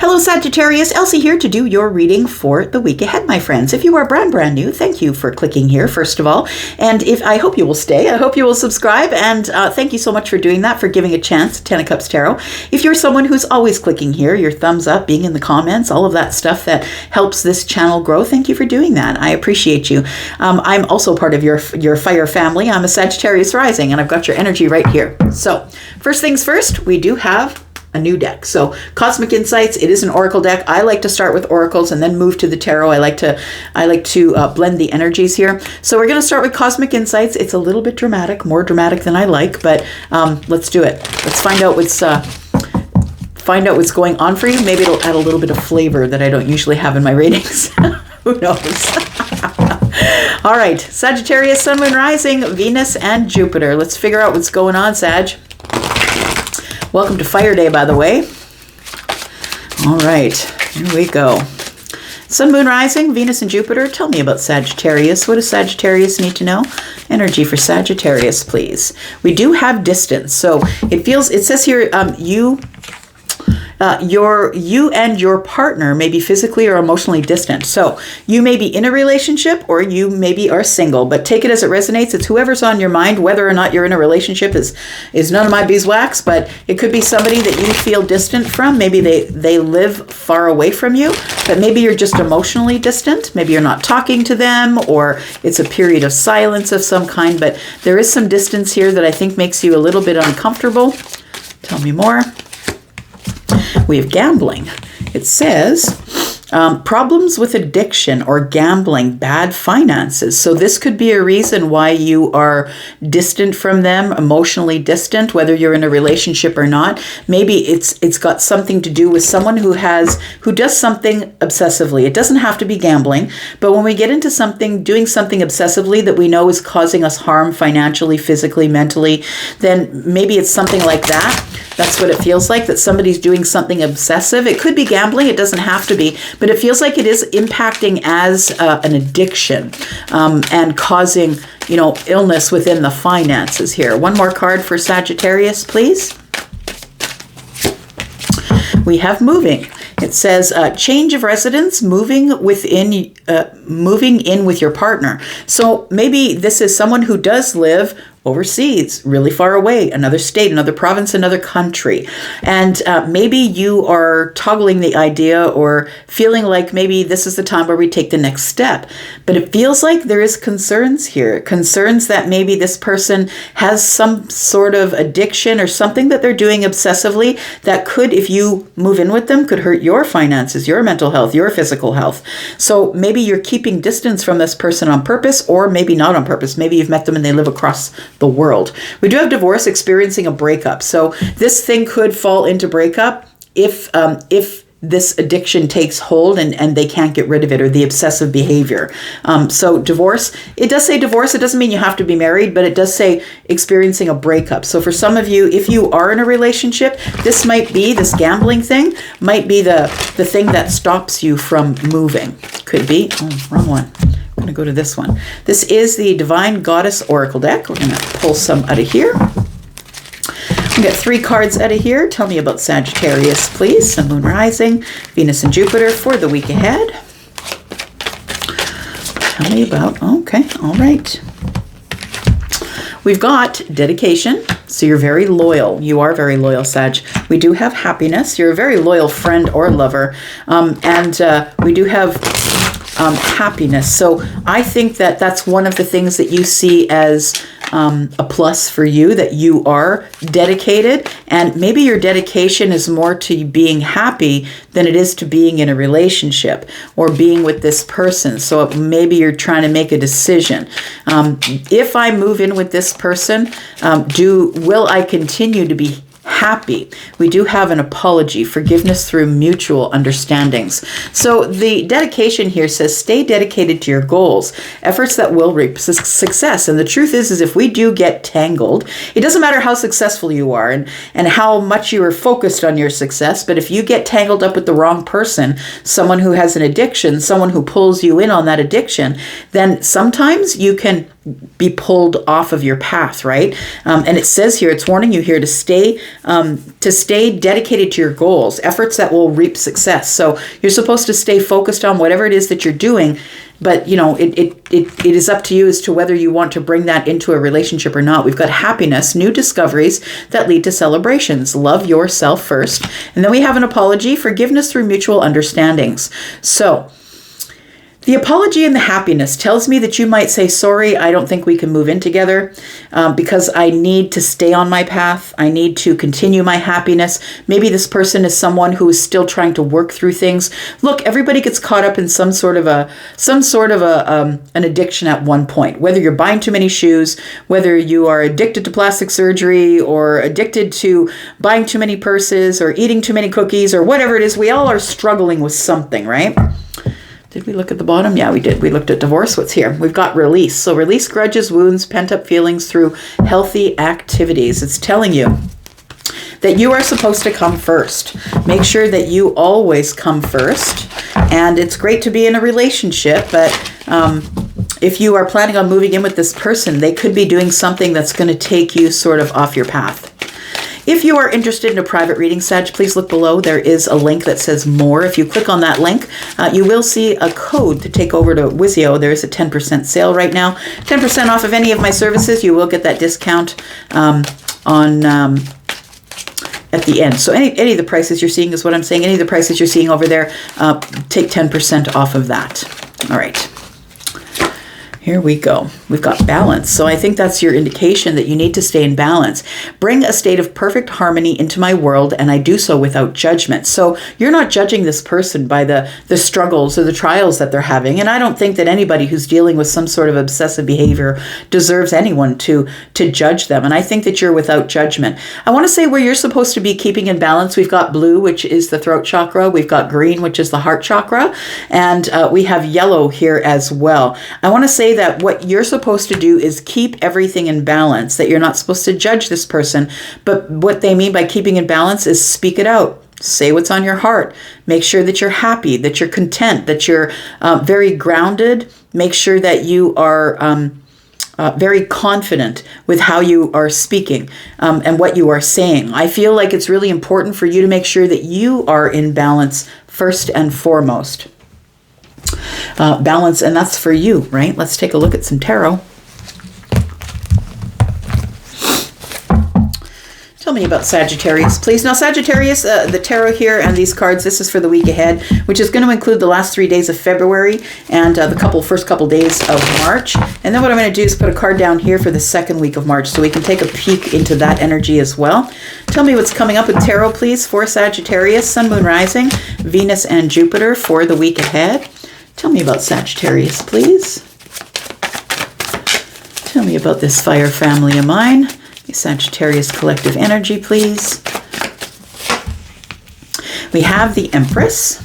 Hello Sagittarius, Elsie here to do your reading for the week ahead, my friends. If you are brand new, thank you for clicking here, first of all. And I hope you will stay, I hope you will subscribe, and thank you so much for doing that, for giving a chance, Ten of Cups Tarot. If you're someone who's always clicking here, your thumbs up, being in the comments, all of that stuff that helps this channel grow, thank you for doing that. I appreciate you. I'm also part of your fire family. I'm a Sagittarius rising, and I've got your energy right here. So, first things first, we do have a new deck. So Cosmic Insights, it is an oracle deck. I like to start with oracles and then move to the tarot. I like to blend the energies here. So we're going to start with Cosmic Insights. It's a little bit dramatic, more dramatic than I like, but let's do it. Let's find out what's going on for you. Maybe it'll add a little bit of flavor that I don't usually have in my readings. Who knows? All right, Sagittarius, Sun, Moon, Rising, Venus, and Jupiter. Let's figure out what's going on, Sag. Welcome to Fire Day, by the way. All right, here we go. Sun, Moon, Rising, Venus, and Jupiter. Tell me about Sagittarius. What does Sagittarius need to know? Energy for Sagittarius, please. We do have distance. So it says here, you and your partner may be physically or emotionally distant. So you may be in a relationship or you maybe are single, but take it as it resonates. It's whoever's on your mind. Whether or not you're in a relationship is none of my beeswax, but it could be somebody that you feel distant from. Maybe they live far away from you, but maybe you're just emotionally distant. Maybe you're not talking to them, or it's a period of silence of some kind, but there is some distance here that I think makes you a little bit uncomfortable. Tell me more. We have gambling. It says problems with addiction or gambling, bad finances. So this could be a reason why you are distant from them, emotionally distant, whether you're in a relationship or not. Maybe it's got something to do with someone who does something obsessively. It doesn't have to be gambling, but when we get into doing something obsessively that we know is causing us harm financially, physically, mentally, then maybe it's something like that. That's what it feels like, that somebody's doing something obsessive. It could be gambling. It doesn't have to be, but it feels like it is impacting as an addiction and causing, illness within the finances here. One more card for Sagittarius, please. We have moving. It says change of residence, moving in with your partner. So maybe this is someone who does live overseas, really far away, another state, another province, another country. And maybe you are toggling the idea or feeling like maybe this is the time where we take the next step. But it feels like there is concerns here, concerns that maybe this person has some sort of addiction or something that they're doing obsessively that could, if you move in with them, could hurt your finances, your mental health, your physical health. So maybe you're keeping distance from this person on purpose, or maybe not on purpose. Maybe you've met them and they live across the world. We do have divorce, experiencing a breakup. So this thing could fall into breakup if this addiction takes hold and they can't get rid of it, or the obsessive behavior. So divorce, it does say divorce. It doesn't mean you have to be married, but it does say experiencing a breakup. So for some of you, if you are in a relationship, this gambling thing might be the thing that stops you from moving. Could be. Oh, wrong one. I'm going to go to this one. This is the Divine Goddess Oracle deck. We're going to pull some out of here. We got 3 cards out of here. Tell me about Sagittarius, please. Sun, Moon, Rising, Venus, and Jupiter for the week ahead. Tell me about, okay, all right. We've got dedication. So you're very loyal. You are very loyal, Sag. We do have happiness. You're a very loyal friend or lover. And we do have happiness. So I think that that's one of the things that you see as a plus for you, that you are dedicated, and maybe your dedication is more to being happy than it is to being in a relationship or being with this person. So maybe you're trying to make a decision. If I move in with this person, will I continue to be happy? We do have an apology, forgiveness through mutual understandings. So the dedication here says, stay dedicated to your goals, efforts that will reap success. And the truth is if we do get tangled, it doesn't matter how successful you are and how much you are focused on your success, but if you get tangled up with the wrong person, someone who has an addiction, someone who pulls you in on that addiction, then sometimes you can be pulled off of your path, right? And it says here, it's warning you here to stay dedicated to your goals, efforts that will reap success. So you're supposed to stay focused on whatever it is that you're doing, but it is up to you as to whether you want to bring that into a relationship or not. We've got happiness, new discoveries that lead to celebrations. Love yourself first. And then we have an apology, forgiveness through mutual understandings. So the apology and the happiness tells me that you might say, sorry, I don't think we can move in together because I need to stay on my path. I need to continue my happiness. Maybe this person is someone who is still trying to work through things. Look, everybody gets caught up in some sort of an addiction at one point, whether you're buying too many shoes, whether you are addicted to plastic surgery or addicted to buying too many purses or eating too many cookies or whatever it is. We all are struggling with something, right? Did we look at the bottom? Yeah, we did. We looked at divorce. What's here? We've got release. So release grudges, wounds, pent-up feelings through healthy activities. It's telling you that you are supposed to come first. Make sure that you always come first. And it's great to be in a relationship, but if you are planning on moving in with this person, they could be doing something that's going to take you sort of off your path. If you are interested in a private reading, Sag, please look below. There is a link that says more. If you click on that link, you will see a code to take over to Wizio. There is a 10% sale right now. 10% off of any of my services. You will get that discount at the end. So any of the prices you're seeing is what I'm saying. Any of the prices you're seeing over there, take 10% off of that. All right. Here we go. We've got balance. So I think that's your indication that you need to stay in balance. Bring a state of perfect harmony into my world, and I do so without judgment. So you're not judging this person by the struggles or the trials that they're having. And I don't think that anybody who's dealing with some sort of obsessive behavior deserves anyone to judge them. And I think that you're without judgment. I want to say where you're supposed to be keeping in balance, we've got blue, which is the throat chakra. We've got green, which is the heart chakra. And we have yellow here as well. I want to say that what you're supposed to do is keep everything in balance, that you're not supposed to judge this person. But what they mean by keeping in balance is speak it out. Say what's on your heart. Make sure that you're happy, that you're content, that you're very grounded. Make sure that you are very confident with how you are speaking and what you are saying. I feel like it's really important for you to make sure that you are in balance first and foremost. Balance, and that's for you, right? Let's take a look at some tarot. Tell me about Sagittarius, please. Now, Sagittarius, the tarot here and these cards, this is for the week ahead, which is going to include the last 3 days of February and the first couple days of March. And then what I'm going to do is put a card down here for the second week of March so we can take a peek into that energy as well. Tell me what's coming up with tarot, please, for Sagittarius, Sun, Moon, Rising, Venus, and Jupiter for the week ahead. Tell me about Sagittarius, please. Tell me about this fire family of mine. Sagittarius collective energy, please. We have the Empress.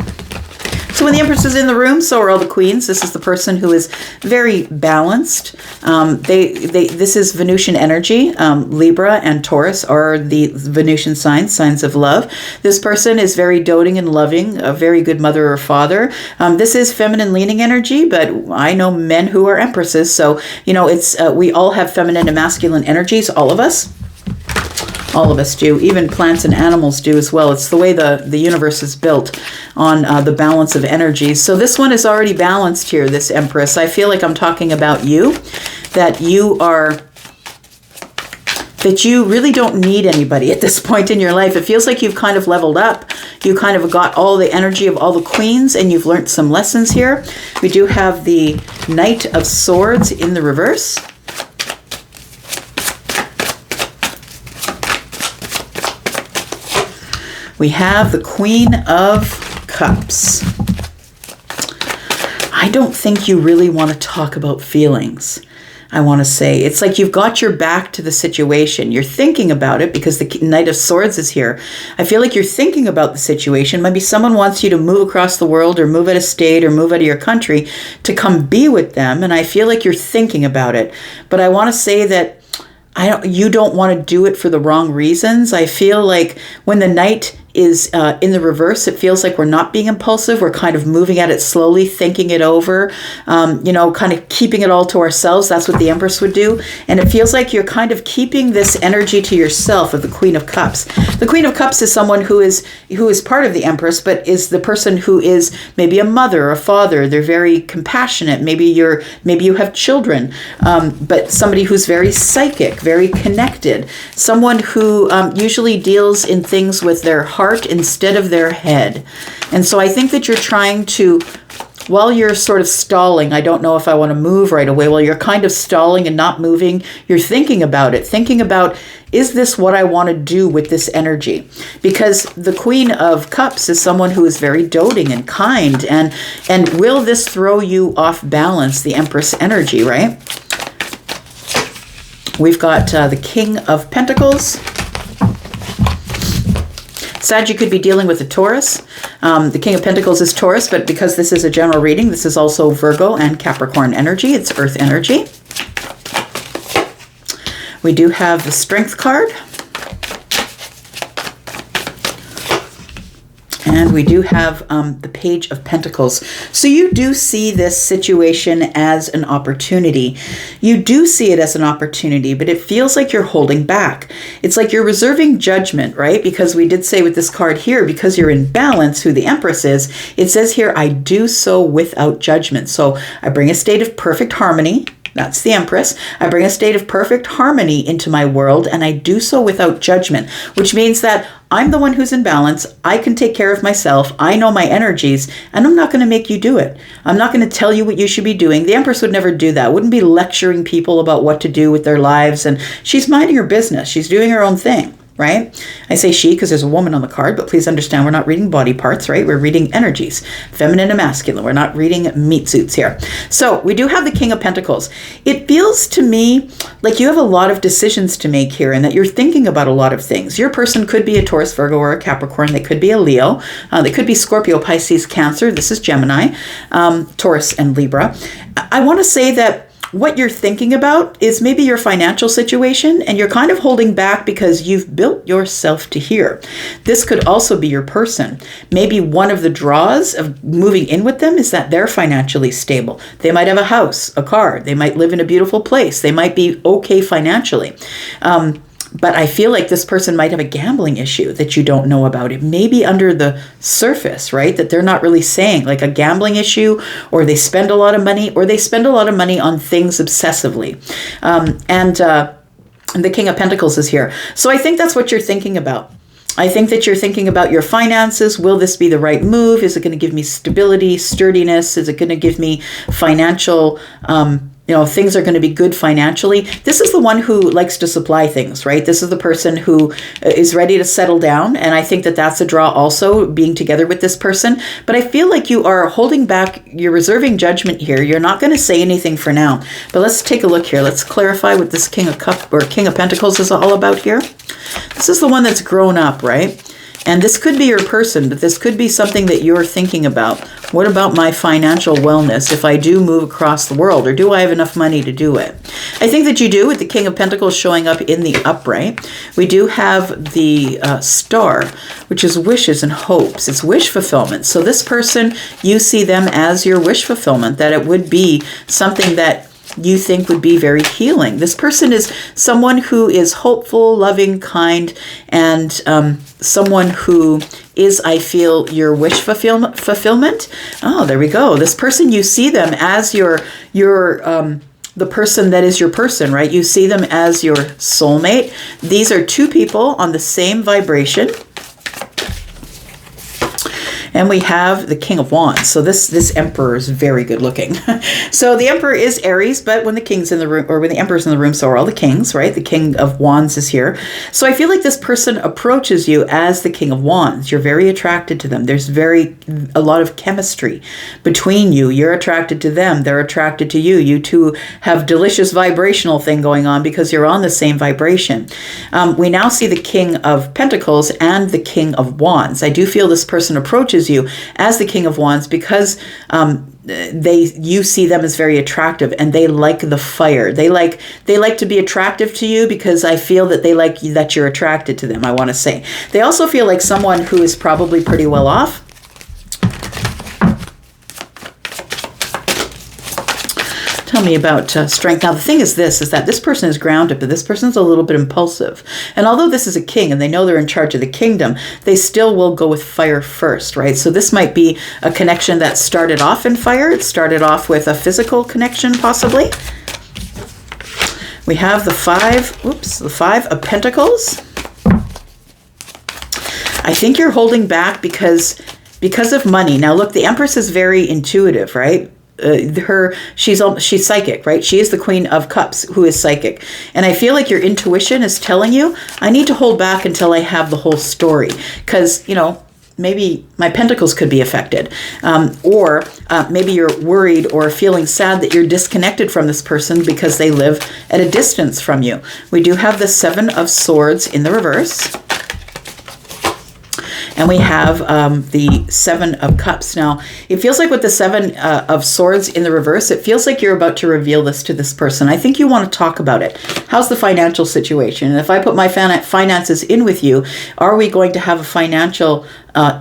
So when the Empress is in the room, so are all the queens. This is the person who is very balanced. This is Venusian energy. Libra and Taurus are the Venusian signs of love. This person is very doting and loving, a very good mother or father. This is feminine leaning energy, but I know men who are Empresses. So, it's we all have feminine and masculine energies, all of us. All of us do. Even plants and animals do as well. It's the way the universe is built on the balance of energies. So this one is already balanced here, this Empress. I feel like I'm talking about you, that you really don't need anybody at this point in your life. It feels like you've kind of leveled up. You kind of got all the energy of all the queens and you've learned some lessons here. We do have the Knight of Swords in the reverse. We have the Queen of Cups. I don't think you really want to talk about feelings. I want to say it's like you've got your back to the situation. You're thinking about it because the Knight of Swords is here. I feel like you're thinking about the situation. Maybe someone wants you to move across the world or move out of state or move out of your country to come be with them. And I feel like you're thinking about it. But I want to say that you don't want to do it for the wrong reasons. I feel like when the Knight is in the reverse. It feels like we're not being impulsive. We're kind of moving at it slowly, thinking it over, kind of keeping it all to ourselves. That's what the Empress would do. And it feels like you're kind of keeping this energy to yourself of the Queen of Cups. The Queen of Cups is someone who is part of the Empress, but is the person who is maybe a mother or a father. They're very compassionate. Maybe you have children, but somebody who's very psychic, very connected, someone who usually deals in things with their heart instead of their head. And so I think that you're trying to, while you're sort of stalling, I don't know if I want to move right away, while you're kind of stalling and not moving, you're thinking about it, thinking about, is this what I want to do with this energy? Because the Queen of Cups is someone who is very doting and kind, and will this throw you off balance, the Empress energy, right? We've got the King of Pentacles. Sag, you could be dealing with a Taurus. The King of Pentacles is Taurus, but because this is a general reading, this is also Virgo and Capricorn energy. It's Earth energy. We do have the Strength card. And we do have the Page of Pentacles. So you do see this situation as an opportunity. You do see it as an opportunity, but it feels like you're holding back. It's like you're reserving judgment, right? Because we did say with this card here, because you're in balance, who the Empress is, it says here, I do so without judgment. So I bring a state of perfect harmony. That's the Empress. I bring a state of perfect harmony into my world, and I do so without judgment, which means that I'm the one who's in balance. I can take care of myself. I know my energies, and I'm not going to make you do it. I'm not going to tell you what you should be doing. The Empress would never do that. Wouldn't be lecturing people about what to do with their lives, and she's minding her business. She's doing her own thing. Right? I say she because there's a woman on the card, but please understand we're not reading body parts, right? We're reading energies, feminine and masculine. We're not reading meat suits here. So we do have the King of Pentacles. It feels to me like you have a lot of decisions to make here and that you're thinking about a lot of things. Your person could be a Taurus, Virgo, or a Capricorn. They could be a Leo. They could be Scorpio, Pisces, Cancer. This is Gemini, Taurus, and Libra. I want to say that what you're thinking about is maybe your financial situation, and you're kind of holding back because you've built yourself to here. This could also be your person. Maybe one of the draws of moving in with them is that they're financially stable. They might have a house, a car. They might live in a beautiful place. They might be okay financially. But I feel like this person might have a gambling issue that you don't know about. It may be under the surface, right? That they're not really saying, like a gambling issue, or they spend a lot of money, or they spend a lot of money on things obsessively. And the King of Pentacles is here. So I think that's what you're thinking about. I think that you're thinking about your finances. Will this be the right move? Is it going to give me stability, sturdiness? Is it going to give me financial, things are going to be good financially? This is the one who likes to supply things, right? This is the person who is ready to settle down. And I think that that's a draw also, being together with this person. But I feel like you are holding back. You're reserving judgment here. You're not going to say anything for now. But let's take a look here. Let's clarify what this King of Pentacles is all about here. This is the one that's grown up, right? And this could be your person, but this could be something that you're thinking about. What about my financial wellness if I do move across the world, or do I have enough money to do it? I think that you do, with the King of Pentacles showing up in the upright. We do have the Star, which is wishes and hopes. It's wish fulfillment. So this person, you see them as your wish fulfillment, that it would be something that you think would be very healing. This person is someone who is hopeful, loving, kind, and someone who is, I feel, your wish fulfillment. Oh, there we go. This person, you see them as the person that is your person, right? You see them as your soulmate. These are two people on the same vibration. And we have the King of Wands. So this Emperor is very good looking. So the Emperor is Aries, but when the King's in the room, or when the Emperor's in the room, so are all the Kings, right? The King of Wands is here. So I feel like this person approaches you as the King of Wands. You're very attracted to them. There's a lot of chemistry between you. You're attracted to them. They're attracted to you. You two have delicious vibrational thing going on because you're on the same vibration. We now see the King of Pentacles and the King of Wands. I do feel this person approaches approaches you as the King of Wands because you see them as very attractive, and they like the fire. They like to be attractive to you because I feel that they like you, that you're attracted to them, I want to say. They also feel like someone who is probably pretty well off. Tell me about strength. Now, the thing is that this person is grounded, but this person is a little bit impulsive. And although this is a king and they know they're in charge of the kingdom, they still will go with fire first, right? So this might be a connection that started off in fire. It started off with a physical connection, possibly. We have the Five of Pentacles. I think you're holding back because of money. Now, look, the Empress is very intuitive, right? She's psychic, right? She is the Queen of Cups, who is psychic. And I feel like your intuition is telling you, I need to hold back until I have the whole story. Because, maybe my pentacles could be affected. Or maybe you're worried or feeling sad that you're disconnected from this person because they live at a distance from you. We do have the Seven of Swords in the reverse. And we have the Seven of Cups. Now, it feels like with the Seven of Swords in the reverse, it feels like you're about to reveal this to this person. I think you want to talk about it. How's the financial situation? And if I put my finances in with you, are we going to have a financial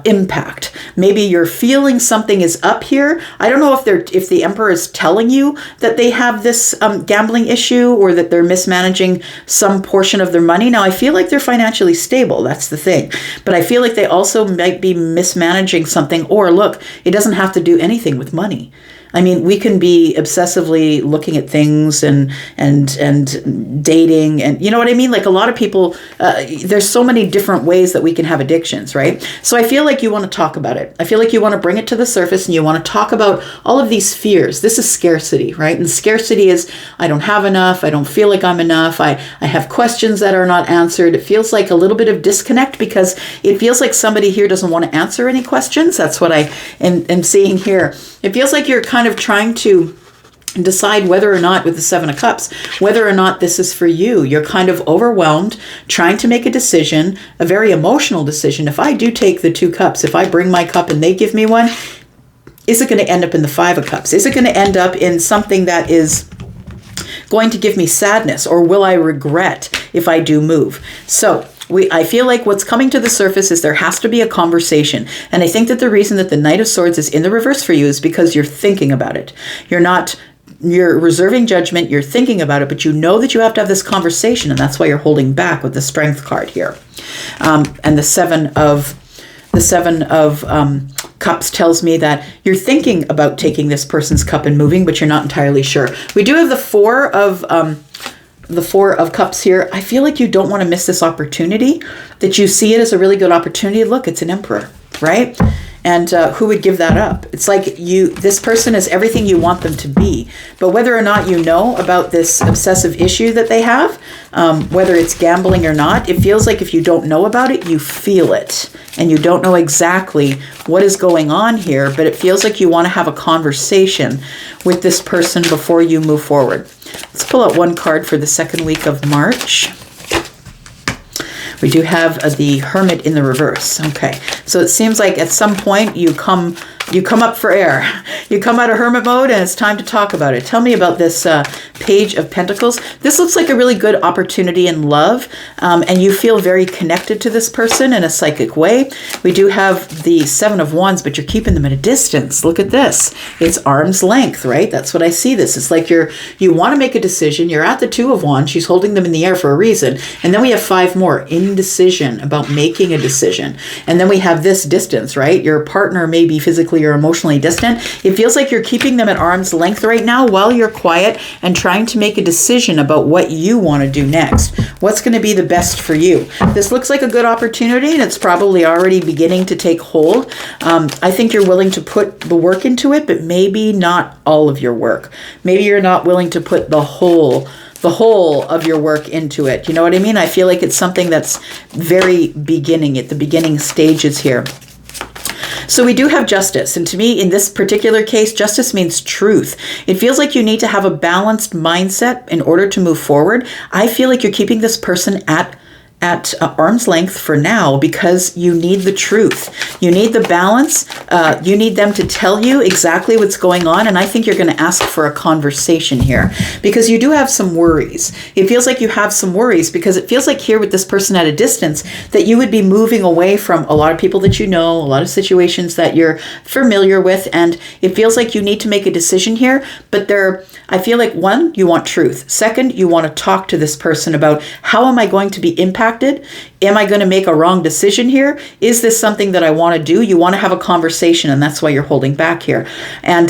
impact? Maybe you're feeling something is up here. I don't know if the Emperor is telling you that they have this gambling issue or that they're mismanaging some portion of their money. Now, I feel like they're financially stable. That's the thing. But I feel like they also might be mismanaging something. Or look, it doesn't have to do anything with money. I mean, we can be obsessively looking at things and dating, and you know what I mean? Like a lot of people, there's so many different ways that we can have addictions, right? So I feel like you want to talk about it. I feel like you want to bring it to the surface and you want to talk about all of these fears. This is scarcity, right? And scarcity is, I don't have enough. I don't feel like I'm enough. I have questions that are not answered. It feels like a little bit of disconnect because it feels like somebody here doesn't want to answer any questions. That's what I am seeing here. It feels like you're kind of trying to decide whether or not, with the Seven of Cups, whether or not this is for you. You're kind of overwhelmed, trying to make a decision, a very emotional decision. If I do take the Two Cups, if I bring my cup and they give me one, is it going to end up in the Five of Cups? Is it going to end up in something that is going to give me sadness, or will I regret if I do move? So I feel like what's coming to the surface is there has to be a conversation. And I think that the reason that the Knight of Swords is in the reverse for you is because you're thinking about it. You're reserving judgment, you're thinking about it, but you know that you have to have this conversation, and that's why you're holding back with the Strength card here. And the Seven of Cups tells me that you're thinking about taking this person's cup and moving, but you're not entirely sure. We do have the Four of Cups here. I feel like you don't want to miss this opportunity, that you see it as a really good opportunity. Look, it's an Emperor, right? And who would give that up? It's like this person is everything you want them to be. But whether or not you know about this obsessive issue that they have, whether it's gambling or not, it feels like if you don't know about it, you feel it. And you don't know exactly what is going on here, but it feels like you want to have a conversation with this person before you move forward. Let's pull out one card for the second week of March. We do have the Hermit in the reverse. Okay, so it seems like at some point you come up for air. You come out of hermit mode and it's time to talk about it. Tell me about this Page of Pentacles. This looks like a really good opportunity in love, and you feel very connected to this person in a psychic way. We do have the Seven of Wands, but you're keeping them at a distance. Look at this. It's arm's length, right? That's what I see this. It's like you want to make a decision. You're at the Two of Wands. She's holding them in the air for a reason. And then we have 5 more. Indecision, about making a decision. And then we have this distance, right? Your partner may be physically or emotionally distant. It feels like you're keeping them at arm's length right now while you're quiet and trying to make a decision about what you want to do next. What's going to be the best for you? This looks like a good opportunity, and it's probably already beginning to take hold. I think you're willing to put the work into it, but maybe not all of your work. Maybe you're not willing to put the whole of your work into it. You know what I mean? I feel like it's something that's very beginning, at the beginning stages here. So we do have justice. And to me, in this particular case, justice means truth. It feels like you need to have a balanced mindset in order to move forward. I feel like you're keeping this person at at arm's length for now because you need the truth. You need the balance. You need them to tell you exactly what's going on. And I think you're going to ask for a conversation here because you do have some worries. It feels like you have some worries because it feels like here with this person at a distance that you would be moving away from a lot of people that you know, a lot of situations that you're familiar with. And it feels like you need to make a decision here. But I feel like, one, you want truth. Second, you want to talk to this person about how am I going to be impacted? Am I going to make a wrong decision here? Is this something that I want to do? You want to have a conversation, and that's why you're holding back here. And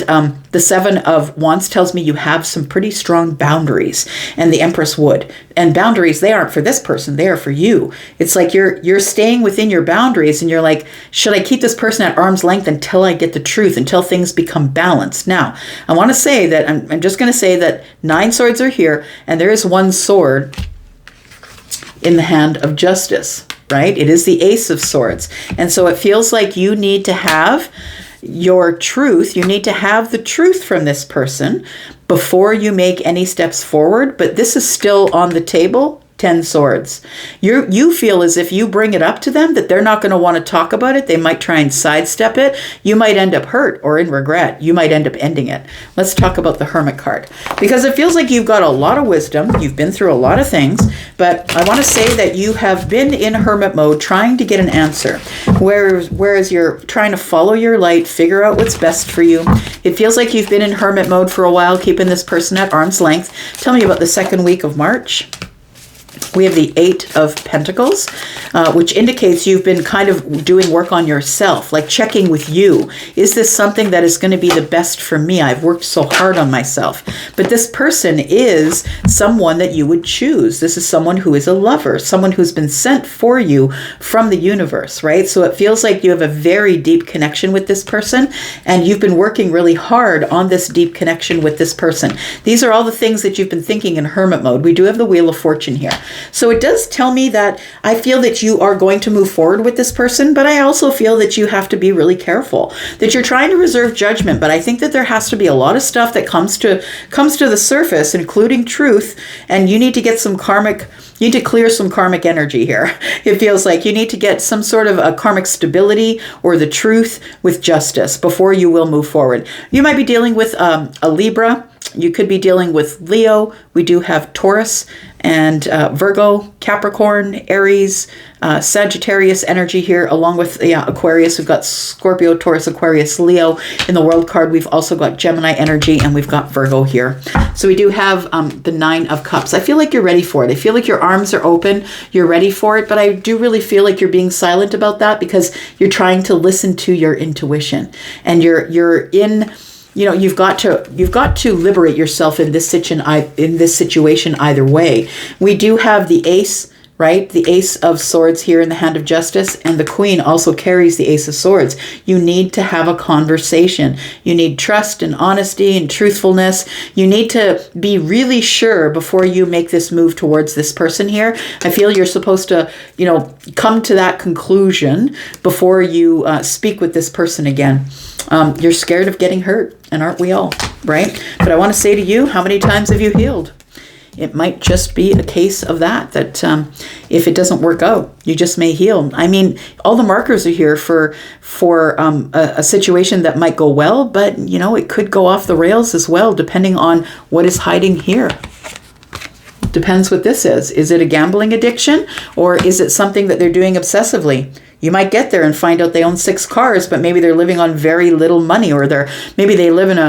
the Seven of Wands tells me you have some pretty strong boundaries, and the Empress would. And boundaries, they aren't for this person, they are for you. It's like you're staying within your boundaries, and you're like, should I keep this person at arm's length until I get the truth, until things become balanced? Now, I want to say that, I'm just going to say that 9 swords are here, and there is 1 sword in the hand of justice, right? It is the Ace of Swords. And so it feels like you need to have your truth. You need to have the truth from this person before you make any steps forward. But this is still on the table. 10 swords. You feel as if you bring it up to them that they're not going to want to talk about it. They might try and sidestep it. You might end up hurt or in regret. You might end up ending it. Let's talk about the Hermit card because it feels like you've got a lot of wisdom. You've been through a lot of things, but I want to say that you have been in hermit mode trying to get an answer. Whereas you're trying to follow your light, figure out what's best for you. It feels like you've been in hermit mode for a while, keeping this person at arm's length. Tell me about the second week of March. We have the 8 of Pentacles, which indicates you've been kind of doing work on yourself, like checking with you. Is this something that is going to be the best for me? I've worked so hard on myself. But this person is someone that you would choose. This is someone who is a lover, someone who's been sent for you from the universe, right? So it feels like you have a very deep connection with this person, and you've been working really hard on this deep connection with this person. These are all the things that you've been thinking in hermit mode. We do have the Wheel of Fortune here. So it does tell me that I feel that you are going to move forward with this person, but I also feel that you have to be really careful, that you're trying to reserve judgment. But I think that there has to be a lot of stuff that comes to the surface, including truth, and you need to get some karmic, you need to clear some karmic energy here. It feels like you need to get some sort of a karmic stability or the truth with justice before you will move forward. You might be dealing with a Libra. You could be dealing with Leo. We do have Taurus and Virgo, Capricorn, Aries, Sagittarius energy here, along with Aquarius. We've got Scorpio, Taurus, Aquarius, Leo. In the World card, we've also got Gemini energy, and we've got Virgo here. So we do have the 9 of Cups. I feel like you're ready for it. I feel like your arms are open. You're ready for it, but I do really feel like you're being silent about that because you're trying to listen to your intuition, and you're in. You know, you've got to liberate yourself in this situation either way. We do have the Ace, right? The Ace of Swords here in the hand of justice, and the Queen also carries the Ace of Swords. You need to have a conversation. You need trust and honesty and truthfulness. You need to be really sure before you make this move towards this person here. I feel you're supposed to, come to that conclusion before you speak with this person again. You're scared of getting hurt, and aren't we all, right? But I want to say to you, how many times have you healed? It might just be a case of that if it doesn't work out, you just may heal. I mean, all the markers are here for a situation that might go well, but, it could go off the rails as well, depending on what is hiding here. Depends what this is. Is it a gambling addiction, or is it something that they're doing obsessively? You might get there and find out they own 6 cars, but maybe they're living on very little money, or maybe they live in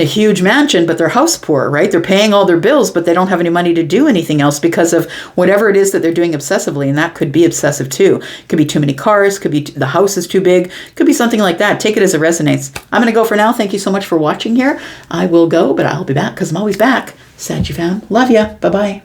a huge mansion, but they're house poor, right? They're paying all their bills, but they don't have any money to do anything else because of whatever it is that they're doing obsessively, and that could be obsessive too. Could be too many cars, could be the house is too big, could be something like that. Take it as it resonates. I'm going to go for now. Thank you so much for watching here. I will go, but I'll be back because I'm always back. Sag fam. Love ya. Bye-bye.